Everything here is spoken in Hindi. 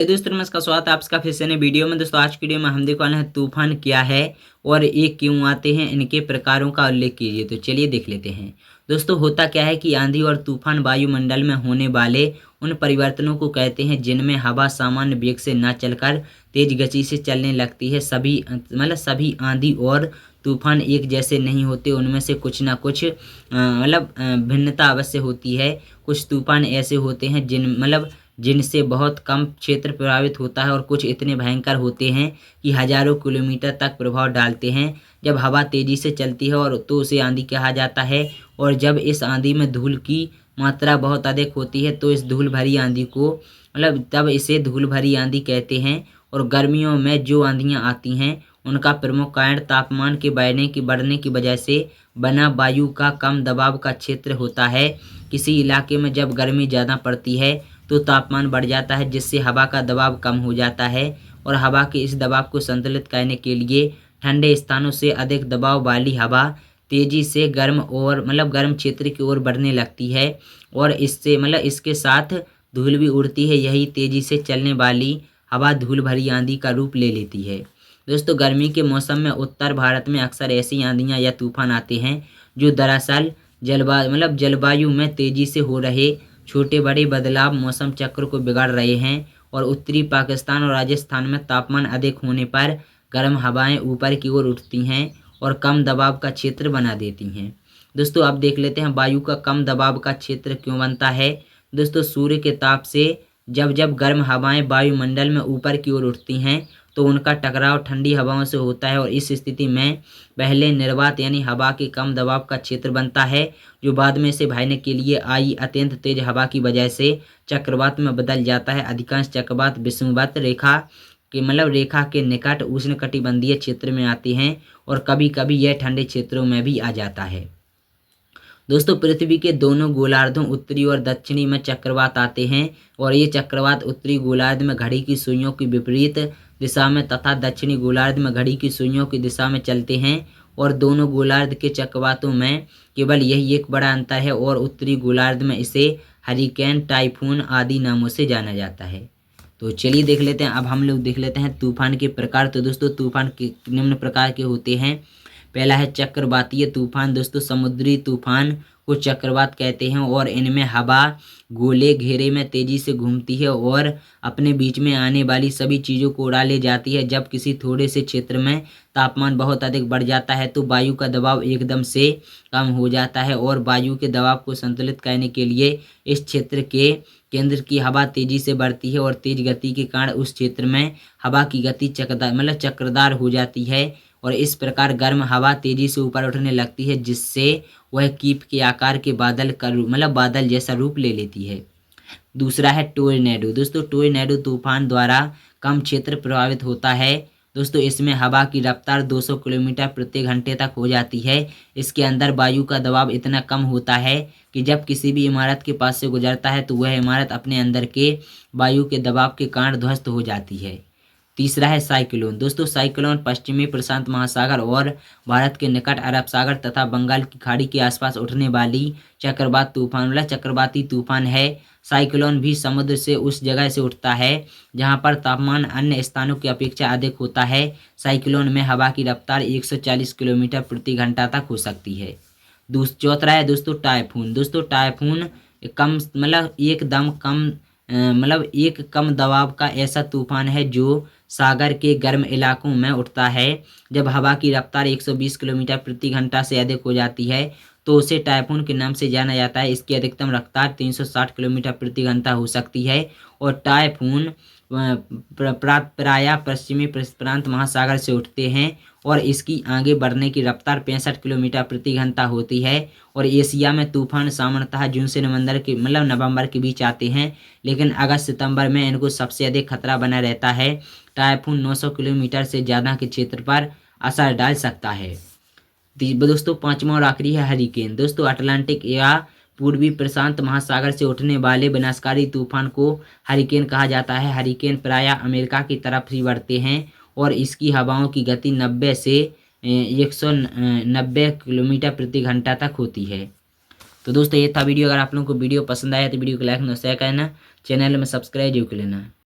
दोस्तों नमस्कार, स्वागत है आपका फिर से नए वीडियो में। दोस्तों आज की वीडियो में हम देखने वाले हैं तूफान क्या है और ये क्यों आते हैं, इनके प्रकारों का उल्लेख कीजिए। तो चलिए देख लेते हैं। दोस्तों होता क्या है कि आंधी और तूफान वायुमंडल में होने वाले उन परिवर्तनों को कहते हैं जिनमें हवा सामान्य वेग से न चलकर तेज गति से चलने लगती है। सभी आंधी और तूफान एक जैसे नहीं होते, उनमें से कुछ ना कुछ भिन्नता अवश्य होती है। कुछ तूफान ऐसे होते हैं जिनसे बहुत कम क्षेत्र प्रभावित होता है और कुछ इतने भयंकर होते हैं कि हजारों किलोमीटर तक प्रभाव डालते हैं। जब हवा तेजी से चलती है और तो उसे आंधी कहा जाता है, और जब इस आंधी में धूल की मात्रा बहुत अधिक होती है तो इस धूल भरी आंधी को तब इसे धूल भरी आंधी कहते हैं। और गर्मियों में जो आंधियाँ आती हैं उनका प्रमुख कारण तापमान के बढ़ने की वजह से बना वायु का कम दबाव का क्षेत्र होता है। किसी इलाके में जब गर्मी ज़्यादा पड़ती है तो तापमान बढ़ जाता है, जिससे हवा का दबाव कम हो जाता है और हवा के इस दबाव को संतुलित करने के लिए ठंडे स्थानों से अधिक दबाव वाली हवा तेजी से गर्म क्षेत्र की ओर बढ़ने लगती है और इसके साथ धूल भी उड़ती है। यही तेजी से चलने वाली हवा धूल भरी आंधी का रूप ले लेती है। दोस्तों गर्मी के मौसम में उत्तर भारत में अक्सर ऐसी आंधियाँ या तूफान आते हैं जो दरअसल जलवायु में तेजी से हो रहे छोटे बड़े बदलाव मौसम चक्र को बिगाड़ रहे हैं। और उत्तरी पाकिस्तान और राजस्थान में तापमान अधिक होने पर गर्म हवाएं ऊपर की ओर उठती हैं और कम दबाव का क्षेत्र बना देती हैं। दोस्तों अब देख लेते हैं वायु का कम दबाव का क्षेत्र क्यों बनता है। दोस्तों सूर्य के ताप से जब गर्म हवाएं वायुमंडल में ऊपर की ओर उठती हैं तो उनका टकराव ठंडी हवाओं से होता है और इस स्थिति में पहले निर्वात यानी हवा के कम दबाव का क्षेत्र बनता है, जो बाद में इसे भागने के लिए आई अत्यंत तेज हवा की वजह से चक्रवात में बदल जाता है। अधिकांश चक्रवात विषुवत रेखा के निकट उष्णकटिबंधीय क्षेत्र में आते हैं और कभी कभी यह ठंडे क्षेत्रों में भी आ जाता है। दोस्तों पृथ्वी के दोनों गोलार्धों उत्तरी और दक्षिणी में चक्रवात आते हैं और ये चक्रवात उत्तरी गोलार्ध में घड़ी की सुइयों की विपरीत दिशा में तथा दक्षिणी गोलार्ध में घड़ी की सुइयों की दिशा में चलते हैं। और दोनों गोलार्ध के चक्रवातों में केवल यही एक बड़ा अंतर है और उत्तरी गोलार्ध में इसे हरिकेन, टाइफून आदि नामों से जाना जाता है। तो चलिए देख लेते हैं, अब हम लोग देख लेते हैं तूफान के प्रकार। तो दोस्तों तूफान के निम्न प्रकार के होते हैं। पहला है चक्रवातीय तूफान। दोस्तों समुद्री तूफान को चक्रवात कहते हैं और इनमें हवा गोले घेरे में तेजी से घूमती है और अपने बीच में आने वाली सभी चीज़ों को उड़ा ले जाती है। जब किसी थोड़े से क्षेत्र में तापमान बहुत अधिक बढ़ जाता है तो वायु का दबाव एकदम से कम हो जाता है और वायु के दबाव को संतुलित करने के लिए इस क्षेत्र के केंद्र की हवा तेजी से बढ़ती है और तेज गति के कारण उस क्षेत्र में हवा की गति चक्रदार हो जाती है और इस प्रकार गर्म हवा तेजी से ऊपर उठने लगती है, जिससे वह कीप के आकार के बादल जैसा रूप ले लेती है। दूसरा है टोर्नेडो। दोस्तों टोर्नेडो तूफान द्वारा कम क्षेत्र प्रभावित होता है। दोस्तों इसमें हवा की रफ्तार 200 किलोमीटर प्रति घंटे तक हो जाती है। इसके अंदर वायु का दबाव इतना कम होता है कि जब किसी भी इमारत के पास से गुजरता है तो वह इमारत अपने अंदर के वायु के दबाव के कारण ध्वस्त हो जाती है। तीसरा है साइक्लोन। दोस्तों साइक्लोन पश्चिमी प्रशांत महासागर और भारत के निकट अरब सागर तथा बंगाल की खाड़ी के आसपास उठने वाली चक्रवाती तूफान है। साइक्लोन भी समुद्र से उस जगह से उठता है जहां पर तापमान अन्य स्थानों की अपेक्षा अधिक होता है। साइक्लोन में हवा की रफ्तार 140 किलोमीटर प्रति घंटा तक हो सकती है। चौथा है दोस्तों टाइफून। दोस्तों टाइफून एक कम दबाव का ऐसा तूफान है जो सागर के गर्म इलाकों में उठता है। जब हवा की रफ्तार 120 किलोमीटर प्रति घंटा से अधिक हो जाती है तो उसे टाइफून के नाम से जाना जाता है। इसकी अधिकतम रफ्तार 360 किलोमीटर प्रति घंटा हो सकती है और टाइफून प्रायः पश्चिमी प्रशांत महासागर से उठते हैं और इसकी आगे बढ़ने की रफ्तार 65 किलोमीटर प्रति घंटा होती है। और एशिया में तूफान सामान्यतः जून से नवंबर के बीच आते हैं, लेकिन अगस्त सितंबर में इनको सबसे अधिक खतरा बना रहता है। टाइफून 900 किलोमीटर से ज़्यादा के क्षेत्र पर असर डाल सकता है। दोस्तों पांचवा और आखिरी है हरिकेन। दोस्तों अटलांटिक या पूर्वी प्रशांत महासागर से उठने वाले विनाशकारी तूफान को हरिकेन कहा जाता है। हरिकेन प्रायः अमेरिका की तरफ ही बढ़ते हैं और इसकी हवाओं की गति 90 से 190 किलोमीटर प्रति घंटा तक होती है। तो दोस्तों ये था वीडियो। अगर आप लोगों को वीडियो पसंद आया तो वीडियो को लाइक और शेयर करना, चैनल में सब्सक्राइब जरूर कर लेना।